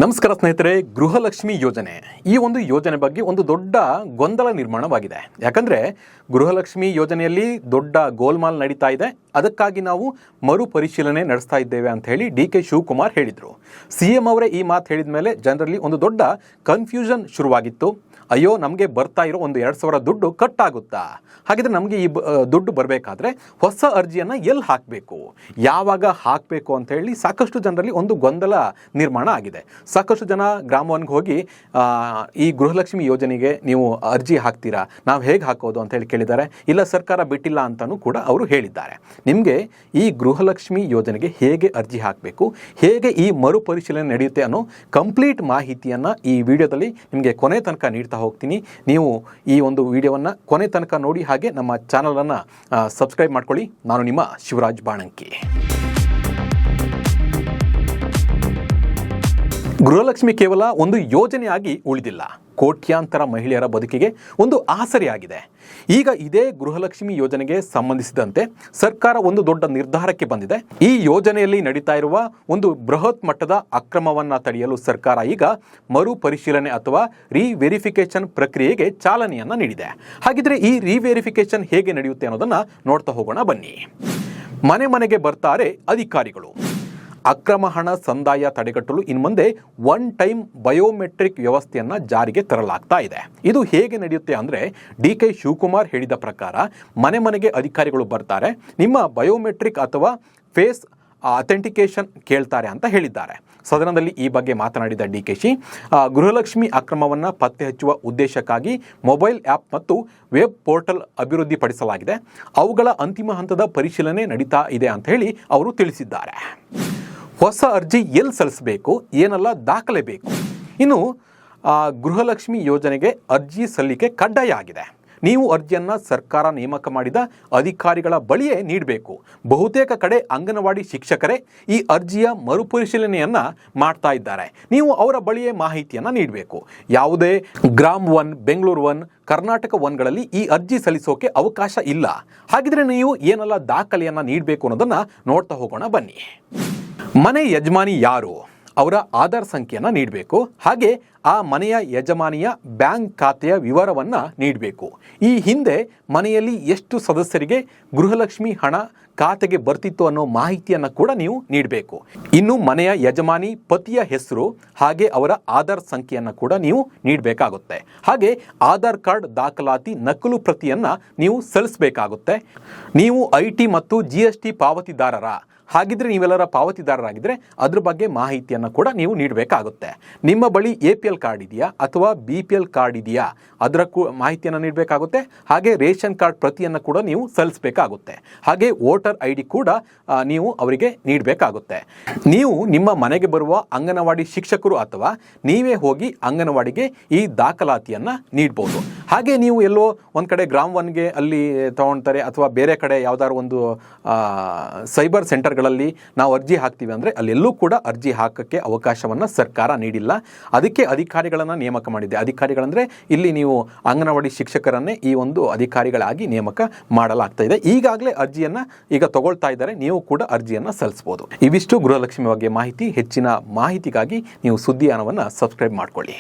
ನಮಸ್ಕಾರ ಸ್ನೇಹಿತರೆ, ಗೃಹಲಕ್ಷ್ಮಿ ಯೋಜನೆ ಈ ಒಂದು ಯೋಜನೆ ಬಗ್ಗೆ ಒಂದು ದೊಡ್ಡ ಗೊಂದಲ ನಿರ್ಮಾಣವಾಗಿದೆ. ಯಾಕಂದರೆ ಗೃಹಲಕ್ಷ್ಮಿ ಯೋಜನೆಯಲ್ಲಿ ದೊಡ್ಡ ಗೋಲ್ಮಾಲ್ ನಡೀತಾ ಇದೆ. ಅದಕ್ಕಾಗಿ ನಾವು ಮರುಪರಿಶೀಲನೆ ನಡೆಸ್ತಾ ಇದ್ದೇವೆ ಅಂತ ಹೇಳಿ ಡಿ.ಕೆ. ಶಿವಕುಮಾರ್ ಹೇಳಿದರು. CM ಅವರೇ ಈ ಮಾತು ಹೇಳಿದ ಮೇಲೆ ಜನರಲ್ಲಿ ಒಂದು ದೊಡ್ಡ ಕನ್ಫ್ಯೂಷನ್ ಶುರುವಾಗಿತ್ತು. ಅಯ್ಯೋ, ನಮಗೆ ಬರ್ತಾ ಇರೋ ಒಂದು 2,000 ದುಡ್ಡು ಕಟ್ ಆಗುತ್ತಾ? ಹಾಗಿದ್ರೆ ನಮಗೆ ಈ ದುಡ್ಡು ಬರಬೇಕಾದ್ರೆ ಹೊಸ ಅರ್ಜಿಯನ್ನು ಎಲ್ಲಿ ಹಾಕಬೇಕು, ಯಾವಾಗ ಹಾಕಬೇಕು ಅಂತ ಹೇಳಿ ಸಾಕಷ್ಟು ಜನರಲ್ಲಿ ಒಂದು ಗೊಂದಲ ನಿರ್ಮಾಣ ಆಗಿದೆ. ಸಾಕಷ್ಟು ಜನ ಗ್ರಾಮ ಒನ್ಗೆ ಹೋಗಿ ಈ ಗೃಹಲಕ್ಷ್ಮಿ ಯೋಜನೆಗೆ ನೀವು ಅರ್ಜಿ ಹಾಕ್ತೀರಾ, ನಾವು ಹೇಗೆ ಹಾಕೋದು ಅಂತ ಹೇಳಿ ಕೇಳಿದ್ದಾರೆ. ಇಲ್ಲ, ಸರ್ಕಾರ ಬಿಟ್ಟಿಲ್ಲ ಅಂತಲೂ ಕೂಡ ಅವರು ಹೇಳಿದ್ದಾರೆ. ನಿಮಗೆ ಈ ಗೃಹಲಕ್ಷ್ಮಿ ಯೋಜನೆಗೆ ಹೇಗೆ ಅರ್ಜಿ ಹಾಕಬೇಕು, ಹೇಗೆ ಈ ಮರುಪರಿಶೀಲನೆ ನಡೆಯುತ್ತೆ ಅನ್ನೋ ಕಂಪ್ಲೀಟ್ ಮಾಹಿತಿಯನ್ನು ಈ ವಿಡಿಯೋದಲ್ಲಿ ನಿಮಗೆ ಕೊನೆ ತನಕ ನೀಡ್ತಾ ಹೋಗ್ತೀನಿ. ನೀವು ಈ ಒಂದು ವಿಡಿಯೋವನ್ನು ಕೊನೆ ತನಕ ನೋಡಿ, ಹಾಗೆ ನಮ್ಮ ಚಾನಲನ್ನು ಸಬ್ಸ್ಕ್ರೈಬ್ ಮಾಡ್ಕೊಳ್ಳಿ. ನಾನು ನಿಮ್ಮ ಶಿವರಾಜ್ ಬಾಣಂಕಿ. ಗೃಹಲಕ್ಷ್ಮಿ ಕೇವಲ ಒಂದು ಯೋಜನೆಯಾಗಿ ಉಳಿದಿಲ್ಲ, ಕೋಟ್ಯಾಂತರ ಮಹಿಳೆಯರ ಬದುಕಿಗೆ ಒಂದು ಆಸರೆಯಾಗಿದೆ. ಈಗ ಇದೇ ಗೃಹಲಕ್ಷ್ಮಿ ಯೋಜನೆಗೆ ಸಂಬಂಧಿಸಿದಂತೆ ಸರ್ಕಾರ ಒಂದು ದೊಡ್ಡ ನಿರ್ಧಾರಕ್ಕೆ ಬಂದಿದೆ. ಈ ಯೋಜನೆಯಲ್ಲಿ ನಡೀತಾ ಇರುವ ಒಂದು ಬೃಹತ್ ಮಟ್ಟದ ಅಕ್ರಮವನ್ನು ತಡೆಯಲು ಸರ್ಕಾರ ಈಗ ಮರುಪರಿಶೀಲನೆ ಅಥವಾ ರಿವೆರಿಫಿಕೇಶನ್ ಪ್ರಕ್ರಿಯೆಗೆ ಚಾಲನೆಯನ್ನು ನೀಡಿದೆ. ಹಾಗಿದ್ರೆ ಈ ರಿವೆರಿಫಿಕೇಶನ್ ಹೇಗೆ ನಡೆಯುತ್ತೆ ಅನ್ನೋದನ್ನು ನೋಡ್ತಾ ಹೋಗೋಣ ಬನ್ನಿ. ಮನೆ ಮನೆಗೆ ಬರ್ತಾರೆ ಅಧಿಕಾರಿಗಳು. ಅಕ್ರಮ ಹಣ ಸಂದಾಯ ತಡೆಗಟ್ಟಲು ಇನ್ನು ಮುಂದೆ ಒನ್ ಟೈಮ್ ಬಯೋಮೆಟ್ರಿಕ್ ವ್ಯವಸ್ಥೆಯನ್ನು ಜಾರಿಗೆ ತರಲಾಗ್ತಾ ಇದೆ. ಇದು ಹೇಗೆ ನಡೆಯುತ್ತೆ ಅಂದರೆ, ಡಿ.ಕೆ. ಶಿವಕುಮಾರ್ ಹೇಳಿದ ಪ್ರಕಾರ ಮನೆ ಮನೆಗೆ ಅಧಿಕಾರಿಗಳು ಬರ್ತಾರೆ, ನಿಮ್ಮ ಬಯೋಮೆಟ್ರಿಕ್ ಅಥವಾ ಫೇಸ್ ಅಥೆಂಟಿಕೇಶನ್ ಕೇಳ್ತಾರೆ ಅಂತ ಹೇಳಿದ್ದಾರೆ. ಸದನದಲ್ಲಿ ಈ ಬಗ್ಗೆ ಮಾತನಾಡಿದ ಡಿ.ಕೆ.ಶಿ, ಗೃಹಲಕ್ಷ್ಮಿ ಅಕ್ರಮವನ್ನು ಪತ್ತೆ ಹಚ್ಚುವ ಉದ್ದೇಶಕ್ಕಾಗಿ ಮೊಬೈಲ್ ಆ್ಯಪ್ ಮತ್ತು ವೆಬ್ ಪೋರ್ಟಲ್ ಅಭಿವೃದ್ಧಿಪಡಿಸಲಾಗಿದೆ. ಅವುಗಳ ಅಂತಿಮ ಹಂತದ ಪರಿಶೀಲನೆ ನಡೀತಾ ಇದೆ ಅಂತ ಹೇಳಿ ಅವರು ತಿಳಿಸಿದ್ದಾರೆ. ಹೊಸ ಅರ್ಜಿ ಎಲ್ಲಿ ಸಲ್ಲಿಸಬೇಕು, ಏನೆಲ್ಲ ದಾಖಲೆ ಬೇಕು? ಇನ್ನು ಗೃಹಲಕ್ಷ್ಮಿ ಯೋಜನೆಗೆ ಅರ್ಜಿ ಸಲ್ಲಿಕೆ ಕಡ್ಡಾಯ ಆಗಿದೆ. ನೀವು ಅರ್ಜಿಯನ್ನು ಸರ್ಕಾರ ನೇಮಕ ಮಾಡಿದ ಅಧಿಕಾರಿಗಳ ಬಳಿಯೇ ನೀಡಬೇಕು. ಬಹುತೇಕ ಕಡೆ ಅಂಗನವಾಡಿ ಶಿಕ್ಷಕರೇ ಈ ಅರ್ಜಿಯ ಮರುಪರಿಶೀಲನೆಯನ್ನು ಮಾಡ್ತಾ ಇದ್ದಾರೆ. ನೀವು ಅವರ ಬಳಿಯೇ ಮಾಹಿತಿಯನ್ನು ನೀಡಬೇಕು. ಯಾವುದೇ ಗ್ರಾಮ್ 1, ಬೆಂಗಳೂರು 1, ಕರ್ನಾಟಕ 1ಗಳಲ್ಲಿ ಈ ಅರ್ಜಿ ಸಲ್ಲಿಸೋಕೆ ಅವಕಾಶ ಇಲ್ಲ. ಹಾಗಿದ್ರೆ ನೀವು ಏನೆಲ್ಲ ದಾಖಲೆಯನ್ನು ನೀಡಬೇಕು ಅನ್ನೋದನ್ನು ನೋಡ್ತಾ ಹೋಗೋಣ ಬನ್ನಿ. ಮನೆ ಯಜಮಾನಿ ಯಾರು, ಅವರ ಆಧಾರ್ ಸಂಖ್ಯೆಯನ್ನು ನೀಡಬೇಕು. ಹಾಗೆ ಆ ಮನೆಯ ಯಜಮಾನಿಯ ಬ್ಯಾಂಕ್ ಖಾತೆಯ ವಿವರವನ್ನು ನೀಡಬೇಕು. ಈ ಹಿಂದೆ ಮನೆಯಲ್ಲಿ ಎಷ್ಟು ಸದಸ್ಯರಿಗೆ ಗೃಹಲಕ್ಷ್ಮಿ ಹಣ ಖಾತೆಗೆ ಬರ್ತಿತ್ತು ಅನ್ನೋ ಮಾಹಿತಿಯನ್ನು ಕೂಡ ನೀವು ನೀಡಬೇಕು. ಇನ್ನು ಮನೆಯ ಯಜಮಾನಿ ಪತಿಯ ಹೆಸರು ಹಾಗೆ ಅವರ ಆಧಾರ್ ಸಂಖ್ಯೆಯನ್ನು ಕೂಡ ನೀವು ನೀಡಬೇಕಾಗುತ್ತೆ. ಹಾಗೆ ಆಧಾರ್ ಕಾರ್ಡ್ ದಾಖಲಾತಿ ನಕಲು ಪ್ರತಿಯನ್ನು ನೀವು ಸಲ್ಲಿಸಬೇಕಾಗುತ್ತೆ. ನೀವು IT ಮತ್ತು GST ಪಾವತಿದಾರರ ಹಾಗಿದ್ರೆ ನೀವೆಲ್ಲರ ಪಾವತಿದಾರರಾಗಿದ್ದರೆ ಅದ್ರ ಬಗ್ಗೆ ಮಾಹಿತಿಯನ್ನು ಕೂಡ ನೀವು ನೀಡಬೇಕಾಗುತ್ತೆ. ನಿಮ್ಮ ಬಳಿ APL ಕಾರ್ಡ್ ಇದೆಯಾ ಅಥವಾ BPL ಕಾರ್ಡ್ ಇದೆಯಾ, ಅದರ ಮಾಹಿತಿಯನ್ನು ನೀಡಬೇಕಾಗುತ್ತೆ. ಹಾಗೆ ರೇಷನ್ ಕಾರ್ಡ್ ಪ್ರತಿಯನ್ನು ಕೂಡ ನೀವು ಸಲ್ಲಿಸಬೇಕಾಗುತ್ತೆ. ಹಾಗೆ ವೋಟರ್ ID ಕೂಡ ನೀವು ಅವರಿಗೆ ನೀಡಬೇಕಾಗುತ್ತೆ. ನೀವು ನಿಮ್ಮ ಮನೆಗೆ ಬರುವ ಅಂಗನವಾಡಿ ಶಿಕ್ಷಕರು ಅಥವಾ ನೀವೇ ಹೋಗಿ ಅಂಗನವಾಡಿಗೆ ಈ ದಾಖಲಾತಿಯನ್ನು ನೀಡ್ಬೋದು. ಹಾಗೆ ನೀವು ಎಲ್ಲೋ ಒಂದು ಕಡೆ ಗ್ರಾಮ್ 1ಗೆ ಅಲ್ಲಿ ತಗೊಳ್ತಾರೆ ಅಥವಾ ಬೇರೆ ಕಡೆ ಯಾವುದಾದ್ರು ಒಂದು ಸೈಬರ್ ಸೆಂಟರ್ಗಳಲ್ಲಿ ನಾವು ಅರ್ಜಿ ಹಾಕ್ತೀವಿ ಅಂದರೆ ಅಲ್ಲೆಲ್ಲೂ ಕೂಡ ಅರ್ಜಿ ಹಾಕೋಕ್ಕೆ ಅವಕಾಶವನ್ನು ಸರ್ಕಾರ ನೀಡಿಲ್ಲ. ಅದಕ್ಕೆ ಅಧಿಕಾರಿಗಳನ್ನು ನೇಮಕ ಮಾಡಿದೆ. ಅಧಿಕಾರಿಗಳಂದರೆ ಇಲ್ಲಿ ನೀವು ಅಂಗನವಾಡಿ ಶಿಕ್ಷಕರನ್ನೇ ಈ ಒಂದು ಅಧಿಕಾರಿಗಳಾಗಿ ನೇಮಕ ಮಾಡಲಾಗ್ತಾ ಇದೆ. ಈಗಾಗಲೇ ಅರ್ಜಿಯನ್ನು ಈಗ ತಗೊಳ್ತಾ ಇದ್ದಾರೆ. ನೀವು ಕೂಡ ಅರ್ಜಿಯನ್ನು ಸಲ್ಲಿಸ್ಬೋದು. ಇವಿಷ್ಟು ಗೃಹಲಕ್ಷ್ಮಿ ಬಗ್ಗೆ ಮಾಹಿತಿ. ಹೆಚ್ಚಿನ ಮಾಹಿತಿಗಾಗಿ ನೀವು ಸುದ್ದಿಯಾನವನ್ನು ಸಬ್ಸ್ಕ್ರೈಬ್ ಮಾಡ್ಕೊಳ್ಳಿ.